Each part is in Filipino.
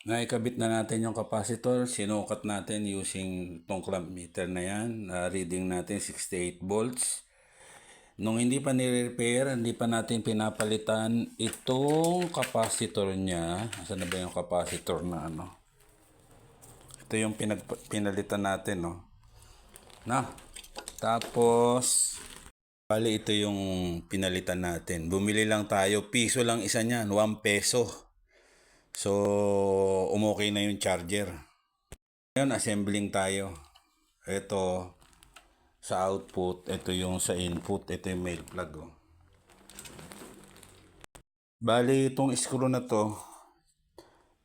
Naikabit na natin yung capacitor, sinukat natin using tong clamp meter na yan. Reading natin 68 volts. Nung hindi pa ni-repair, hindi pa natin pinapalitan itong capacitor niya. Asan na ba yung capacitor na ano? Ito yung pinalitan natin, no? Na. Tapos, bali ito yung pinalitan natin. Bumili lang tayo, piso lang isa niyan, 1 peso. So, umokay na yung charger. Ngayon, assembling tayo. Ito, sa output, ito yung sa input, ito yung main plug. Oh. Bali, itong screw na to,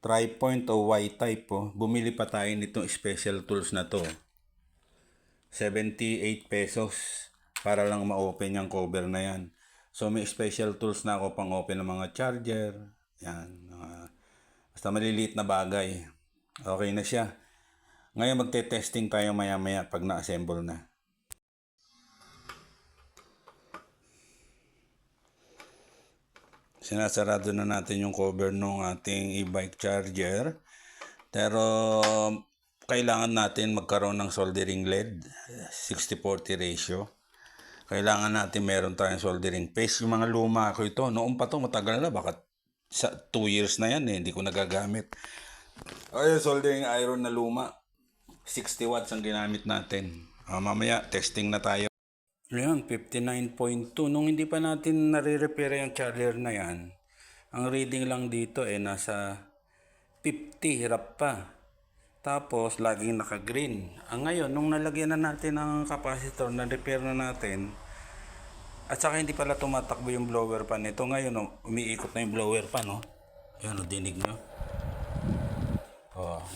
tri-point o Y-type. Oh. Bumili pa tayo nitong special tools na to. 78 pesos para lang ma-open yung cover na yan. So, may special tools na ako pang open ng mga charger. Yan. Basta maliliit na bagay. Okay na siya. Ngayon magte-testing tayo maya-maya pag na-assemble na. Sinasarado na natin yung cover ng ating e-bike charger. Pero kailangan natin magkaroon ng soldering lead. 60-40 ratio. Kailangan natin meron tayong soldering paste. Yung mga luma ko ito. Noong pa to matagal na. Baka 2 years na yan eh. Hindi ko nagagamit. Ay, soldering iron na luma. 60 watts ang ginamit natin. Mamaya, testing na tayo. Ayan, 59.2. Nung hindi pa natin nare-repair yung charger na yan, ang reading lang dito nasa 50, hirap pa. Tapos, laging naka-green. Ang ngayon, nung nalagyan na natin ang capacitor, na-repair na natin, at saka hindi pala tumatakbo yung blower pan nito. Ngayon, umiikot na yung blower pan, no? Ayan, dinig nyo.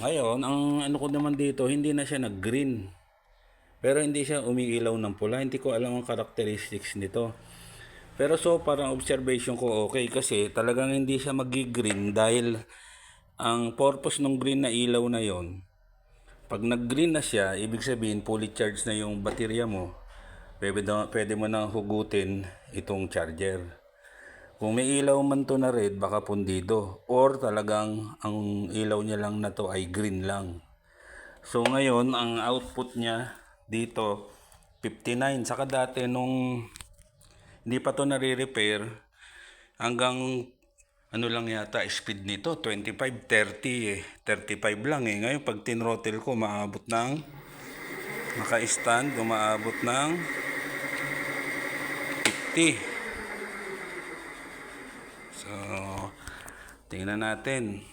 Ngayon, ang ano ko naman dito, hindi na siya nag-green. Pero hindi siya umiilaw ng pula. Hindi ko alam ang characteristics nito. Pero so parang observation ko okay kasi talagang hindi siya magi-green dahil ang purpose ng green na ilaw na yon. Pag nag-green na siya, ibig sabihin fully charged na yung baterya mo. Pwede mo na hugutin itong charger. Kung may ilaw man to na red, baka pundido. Or talagang ang ilaw niya lang na to ay green lang. So ngayon, ang output niya dito, 59. Saka dati nung hindi pa to nare-repair, hanggang ano lang yata speed nito, 25, 30 eh. 35 lang eh. Ngayon pag tinrottle ko, maabot ng, naka-stand, umaabot ng 50. So, tingnan natin.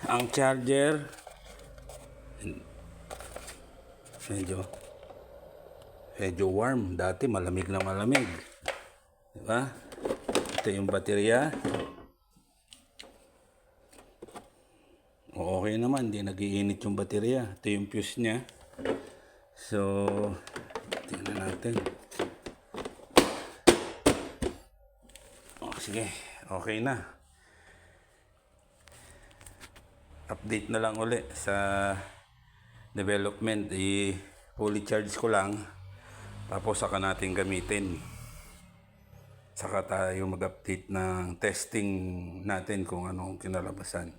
Ang charger, medyo warm. Dati malamig na malamig. Diba? Ito yung baterya. Okay naman, hindi nag-iinit yung baterya. Ito yung fuse niya. So, tingnan natin. Sige, okay na. Update na lang uli sa development. Fully charge ko lang. Tapos saka natin gamitin. Saka tayo mag-update ng testing natin kung anong kinalabasan.